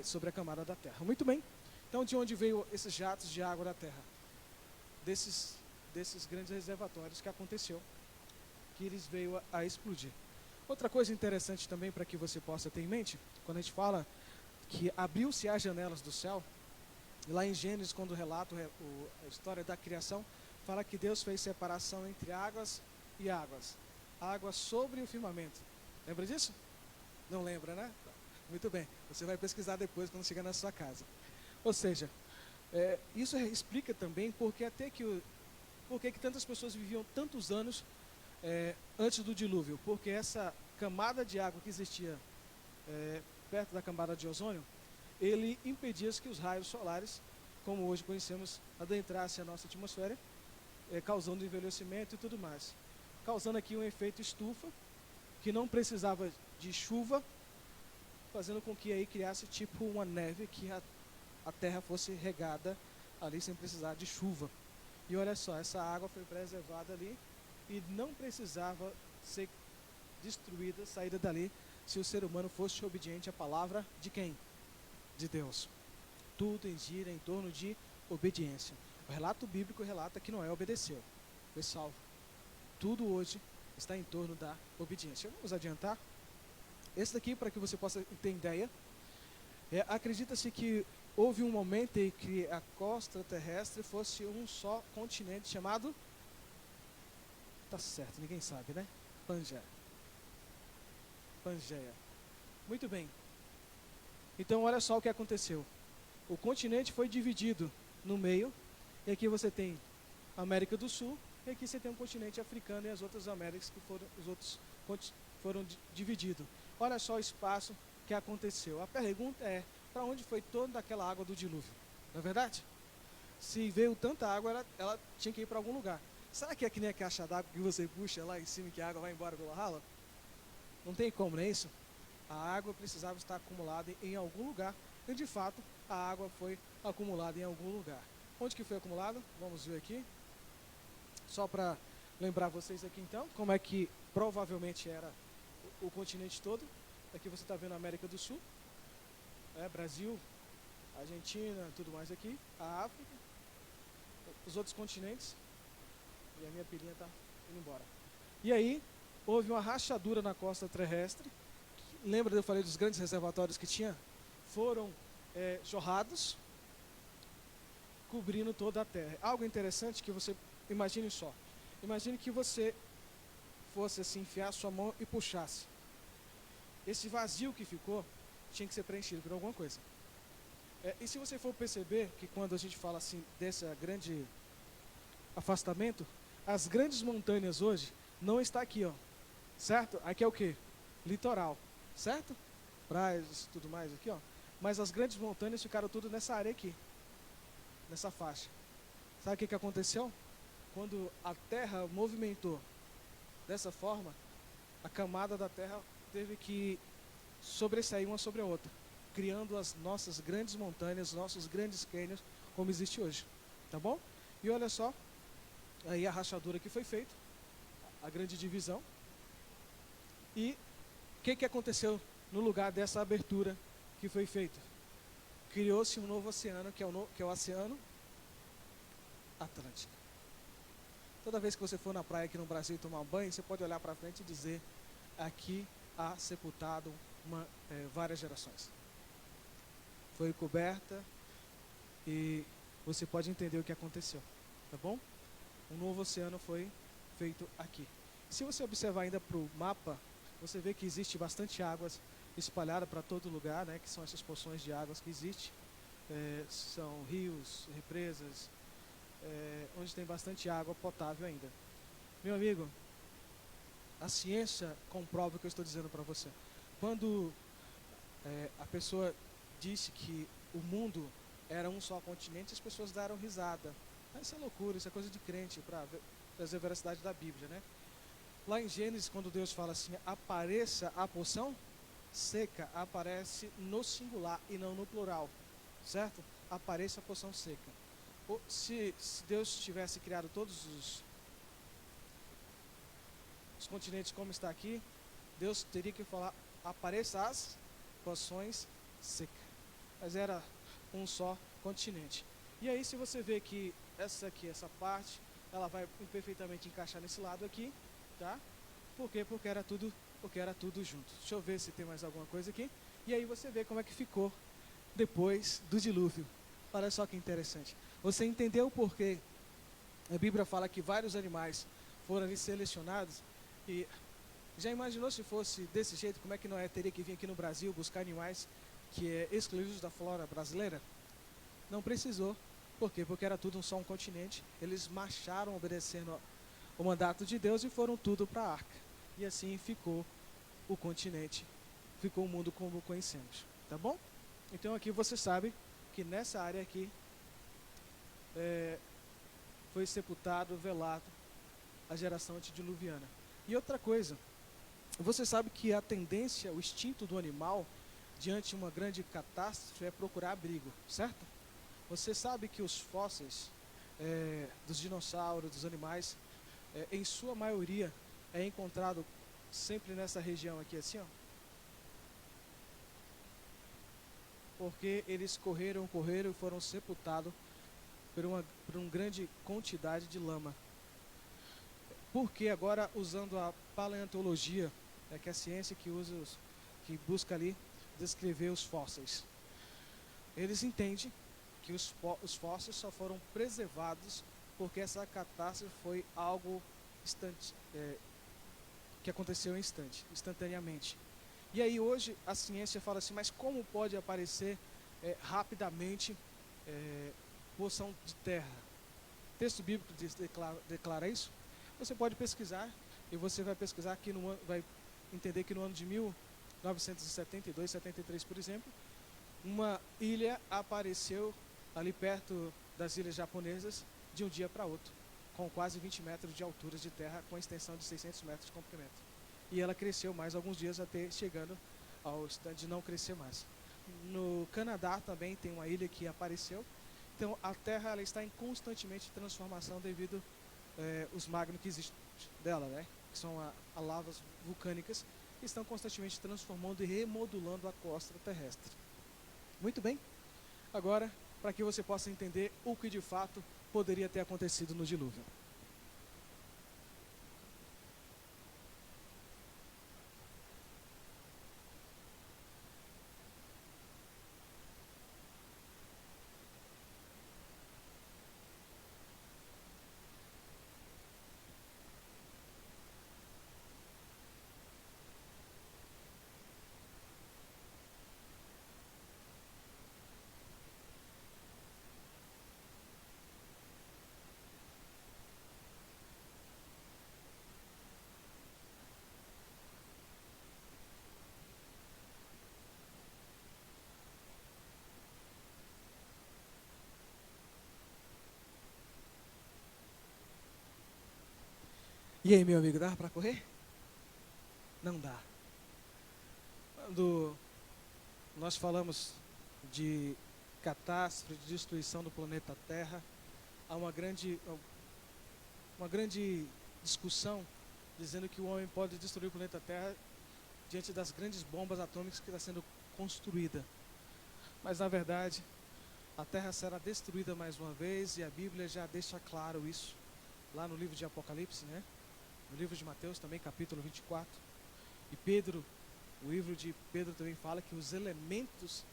[SPEAKER 1] sobre a camada da Terra. Muito bem. Então, de onde veio esses jatos de água da Terra? Desses grandes reservatórios que aconteceu, que eles veio a explodir. Outra coisa interessante também para que você possa ter em mente, quando a gente fala que abriu-se as janelas do céu, lá em Gênesis, quando relata a história da criação, fala que Deus fez separação entre águas e águas. Águas sobre o firmamento. Lembra disso? Não lembra, né? Muito bem. Você vai pesquisar depois quando chegar na sua casa. Ou seja, isso explica também por que tantas pessoas viviam tantos anos antes do dilúvio. Porque essa camada de água que existia perto da camada de ozônio, ele impedia que os raios solares, como hoje conhecemos, adentrassem a nossa atmosfera, causando envelhecimento e tudo mais. Causando aqui um efeito estufa, que não precisava de chuva, fazendo com que aí criasse tipo uma neve, que a terra fosse regada ali sem precisar de chuva. E olha só, essa água foi preservada ali e não precisava ser destruída, saída dali, se o ser humano fosse obediente à palavra de quem? De Deus. Tudo gira em torno de obediência. O relato bíblico relata que Noé obedeceu, foi salvo. Tudo hoje está em torno da obediência. Vamos adiantar? Esse daqui, para que você possa ter ideia, acredita-se que houve um momento em que a costa terrestre fosse um só continente chamado, tá certo, ninguém sabe, né? Pangeia. Muito bem. Então olha só o que aconteceu. O continente foi dividido no meio, e aqui você tem a América do Sul, e aqui você tem um continente africano e as outras Américas que foram divididos. Olha só o espaço que aconteceu. A pergunta é, para onde foi toda aquela água do dilúvio? Não é verdade? Se veio tanta água, ela tinha que ir para algum lugar. Será que é que nem a caixa d'água que você puxa lá em cima que a água vai embora pela rala? Não tem como, não é isso? A água precisava estar acumulada em algum lugar, e de fato a água foi acumulada em algum lugar. Onde que foi acumulada? Vamos ver aqui. Só para lembrar vocês aqui então, como é que provavelmente era o continente todo. Aqui você está vendo a América do Sul, Brasil, Argentina, tudo mais aqui, a África, os outros continentes, e a minha pilinha está indo embora. E aí, houve uma rachadura na costa terrestre. Lembra que eu falei dos grandes reservatórios que tinha? Foram jorrados, cobrindo toda a terra. Algo interessante que você, imagine só. Imagine que você fosse assim, enfiar sua mão e puxasse. Esse vazio que ficou, tinha que ser preenchido por alguma coisa. E se você for perceber que quando a gente fala assim, desse grande afastamento, as grandes montanhas hoje, não está aqui, ó. Certo? Aqui é o quê? Litoral. Certo? Praias e tudo mais aqui, ó. Mas as grandes montanhas ficaram tudo nessa área aqui. Nessa faixa. Sabe o que aconteceu? Quando a terra movimentou dessa forma, a camada da terra teve que sobressair uma sobre a outra, criando as nossas grandes montanhas, nossos grandes cânions, como existe hoje. Tá bom? E olha só, aí a rachadura que foi feita, a grande divisão. E o que aconteceu no lugar dessa abertura que foi feita? Criou-se um novo oceano, que é o Oceano Atlântico. Toda vez que você for na praia aqui no Brasil tomar um banho, você pode olhar para frente e dizer: aqui há sepultado várias gerações. Foi coberta e você pode entender o que aconteceu, tá bom? Um novo oceano foi feito aqui. Se você observar ainda para o mapa, você vê que existe bastante águas espalhada para todo lugar, né? Que são essas porções de águas que existem. São rios, represas, onde tem bastante água potável ainda. Meu amigo, a ciência comprova o que eu estou dizendo para você. Quando a pessoa disse que o mundo era um só continente, as pessoas deram risada. Isso é loucura, isso é coisa de crente, para trazer a veracidade da Bíblia, né? Lá em Gênesis, quando Deus fala assim, apareça a porção seca, aparece no singular e não no plural, certo? Apareça a porção seca. Se Deus tivesse criado todos os continentes como está aqui, Deus teria que falar, apareça as porções secas. Mas era um só continente. E aí, se você vê que essa parte, ela vai perfeitamente encaixar nesse lado aqui, tá? Por quê? Porque era tudo junto. Deixa eu ver se tem mais alguma coisa aqui. E aí você vê como é que ficou depois do dilúvio. Olha só que interessante. Você entendeu por que a Bíblia fala que vários animais foram ali selecionados? E já imaginou se fosse desse jeito, como é que Noé teria que vir aqui no Brasil buscar animais que é excluídos da flora brasileira? Não precisou. Por quê? Porque era tudo só um continente. Eles marcharam obedecendo o mandato de Deus e foram tudo para a arca. E assim ficou o continente, ficou o mundo como conhecemos. Tá bom? Então aqui você sabe que nessa área aqui foi sepultado, velado a geração antediluviana. E outra coisa, você sabe que a tendência, o instinto do animal diante de uma grande catástrofe é procurar abrigo, certo? Você sabe que os fósseis dos dinossauros, dos animais, em sua maioria é encontrado sempre nessa região aqui assim, ó. Porque eles correram e foram sepultados por uma grande quantidade de lama. Porque agora, usando a paleontologia, que é a ciência que busca ali descrever os fósseis, eles entendem que os fósseis só foram preservados porque essa catástrofe foi algo que aconteceu instantaneamente. E aí hoje a ciência fala assim, mas como pode aparecer rapidamente porção de terra? O texto bíblico declara isso. Você pode pesquisar, e você vai pesquisar aqui vai entender que no ano de 1972, 73, por exemplo, uma ilha apareceu ali perto das ilhas japonesas de um dia para outro, com quase 20 metros de altura de terra, com extensão de 600 metros de comprimento. E ela cresceu mais alguns dias até chegando ao instante de não crescer mais. No Canadá também tem uma ilha que apareceu. Então a Terra ela está em constantemente transformação devido os magmas que existem dela, né? Que são as lavas vulcânicas, que estão constantemente transformando e remodulando a costa terrestre. Muito bem. Agora, para que você possa entender o que de fato poderia ter acontecido no dilúvio. E aí, meu amigo, dá para correr? Não dá. Quando nós falamos de catástrofe, de destruição do planeta Terra, há uma grande discussão dizendo que o homem pode destruir o planeta Terra diante das grandes bombas atômicas que está sendo construída. Mas, na verdade, a Terra será destruída mais uma vez e a Bíblia já deixa claro isso, lá no livro de Apocalipse, né? No livro de Mateus também, capítulo 24. E Pedro, o livro de Pedro também fala que os elementos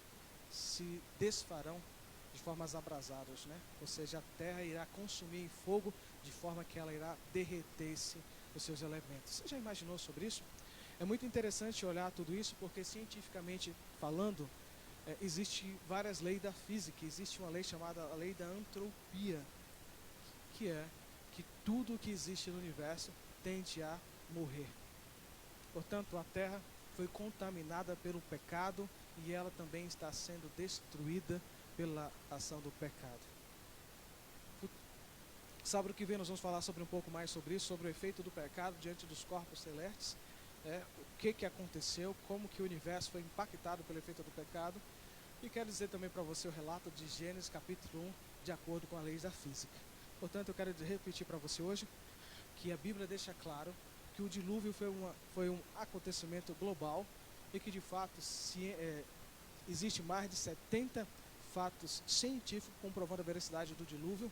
[SPEAKER 1] se desfarão de formas abrasadas, né? Ou seja, a terra irá consumir em fogo de forma que ela irá derreter-se os seus elementos. Você já imaginou sobre isso? É muito interessante olhar tudo isso porque cientificamente falando, existe várias leis da física. Existe uma lei chamada a lei da entropia, que é que tudo que existe no universo tende a morrer. Portanto, a terra foi contaminada pelo pecado e ela também está sendo destruída pela ação do pecado. Sábado que vem nós vamos falar um pouco mais sobre isso, sobre o efeito do pecado diante dos corpos celestes, o que aconteceu, como que o universo foi impactado pelo efeito do pecado. E quero dizer também para você o relato de Gênesis capítulo 1, de acordo com as leis da física. Portanto, eu quero repetir para você hoje que a Bíblia deixa claro que o dilúvio foi um acontecimento global e que de fato existe mais de 70 fatos científicos comprovando a veracidade do dilúvio.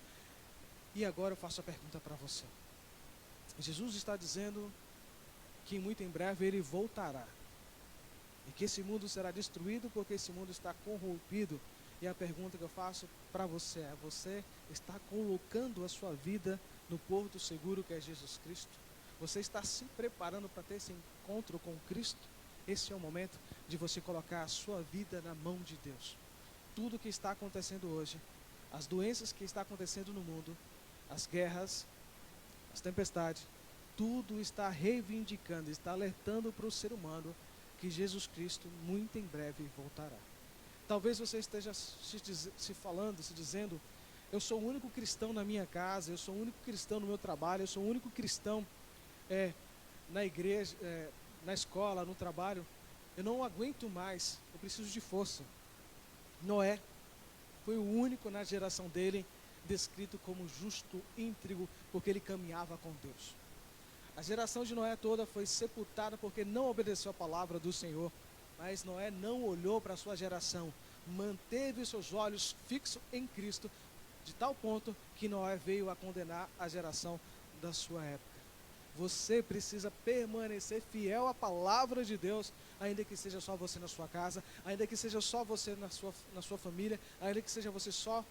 [SPEAKER 1] E agora eu faço a pergunta para você. Jesus está dizendo que muito em breve ele voltará e que esse mundo será destruído porque esse mundo está corrompido. E a pergunta que eu faço para você é: você está colocando a sua vida no porto seguro que é Jesus Cristo? Você está se preparando para ter esse encontro com Cristo? Esse é o momento de você colocar a sua vida na mão de Deus. Tudo que está acontecendo hoje, as doenças que estão acontecendo no mundo, as guerras, as tempestades, tudo está reivindicando, está alertando para o ser humano que Jesus Cristo muito em breve voltará. Talvez você esteja se dizendo: eu sou o único cristão na minha casa, eu sou o único cristão no meu trabalho, eu sou o único cristão na igreja, na escola, no trabalho. Eu não aguento mais, eu preciso de força. Noé foi o único na geração dele descrito como justo, íntegro, porque ele caminhava com Deus. A geração de Noé toda foi sepultada porque não obedeceu a palavra do Senhor. Mas Noé não olhou para a sua geração, manteve os seus olhos fixos em Cristo, de tal ponto que Noé veio a condenar a geração da sua época. Você precisa permanecer fiel à palavra de Deus, ainda que seja só você na sua casa, ainda que seja só você na sua família, ainda que seja você só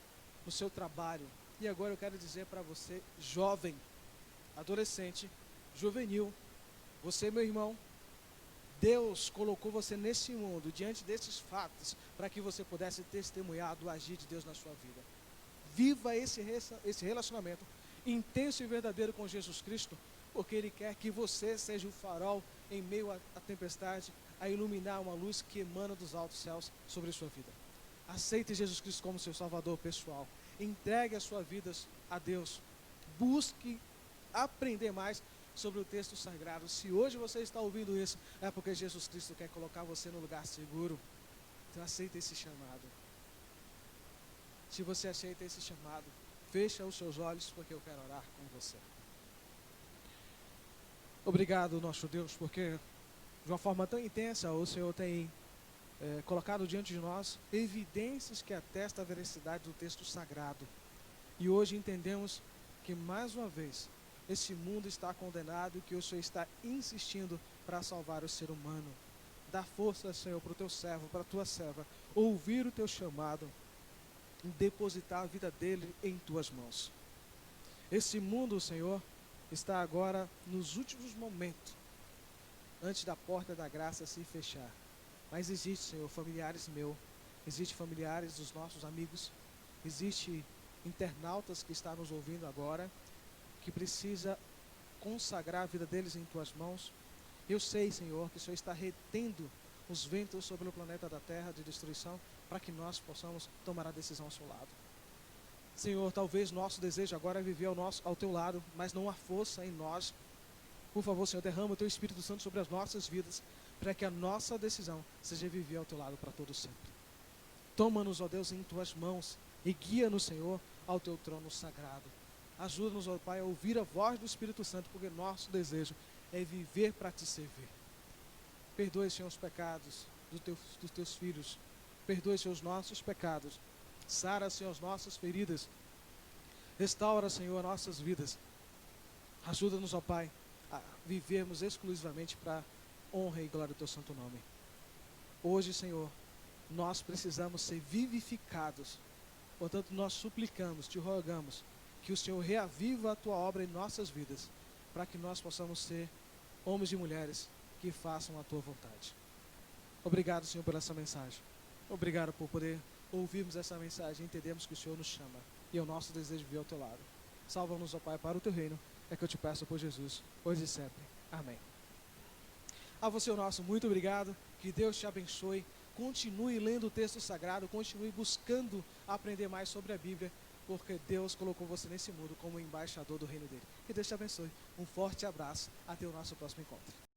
[SPEAKER 1] no seu trabalho. E agora eu quero dizer para você, jovem, adolescente, juvenil, você, meu irmão, Deus colocou você nesse mundo, diante desses fatos, para que você pudesse testemunhar do agir de Deus na sua vida. Viva esse relacionamento intenso e verdadeiro com Jesus Cristo, porque Ele quer que você seja o farol em meio à tempestade, a iluminar uma luz que emana dos altos céus sobre a sua vida. Aceite Jesus Cristo como seu Salvador pessoal. Entregue a sua vida a Deus. Busque aprender mais sobre o texto sagrado. Se hoje você está ouvindo isso, é porque Jesus Cristo quer colocar você no lugar seguro. Então aceita esse chamado. Se você aceita esse chamado, fecha os seus olhos, porque eu quero orar com você. Obrigado, nosso Deus, porque de uma forma tão intensa o Senhor tem colocado diante de nós evidências que atestam a veracidade do texto sagrado. E hoje entendemos que mais uma vez esse mundo está condenado e que o Senhor está insistindo para salvar o ser humano. Dá força, Senhor, para o teu servo, para a tua serva, ouvir o teu chamado e depositar a vida dele em tuas mãos. Esse mundo, Senhor, está agora nos últimos momentos, antes da porta da graça se fechar. Mas existe, Senhor, familiares meus, existe familiares dos nossos amigos, existe internautas que estão nos ouvindo agora, que precisa consagrar a vida deles em tuas mãos. Eu sei, Senhor, que o Senhor está retendo os ventos sobre o planeta da Terra de destruição, para que nós possamos tomar a decisão ao seu lado. Senhor, talvez nosso desejo agora é viver ao teu lado, mas não há força em nós. Por favor, Senhor, derrama o teu Espírito Santo sobre as nossas vidas, para que a nossa decisão seja viver ao teu lado para todo sempre. Toma-nos, ó Deus, em tuas mãos e guia-nos, Senhor, ao teu trono sagrado. Ajuda-nos, ó Pai, a ouvir a voz do Espírito Santo, porque nosso desejo é viver para te servir. Perdoe, Senhor, os pecados dos teus filhos. Perdoe, Senhor, os nossos pecados. Sara, Senhor, as nossas feridas. Restaura, Senhor, nossas vidas. Ajuda-nos, ó Pai, a vivermos exclusivamente para honra e glória do teu santo nome. Hoje, Senhor, nós precisamos ser vivificados. Portanto, nós suplicamos, te rogamos, que o Senhor reaviva a tua obra em nossas vidas, para que nós possamos ser homens e mulheres que façam a tua vontade. Obrigado, Senhor, por essa mensagem. Obrigado por poder ouvirmos essa mensagem e entendermos que o Senhor nos chama. E é o nosso desejo de vir ao teu lado. Salva-nos, ó Pai, para o teu reino. É que eu te peço por Jesus, hoje e sempre. Amém. A você, o nosso, muito obrigado. Que Deus te abençoe. Continue lendo o texto sagrado. Continue buscando aprender mais sobre a Bíblia, porque Deus colocou você nesse mundo como embaixador do reino dele. Que Deus te abençoe. Um forte abraço. Até o nosso próximo encontro.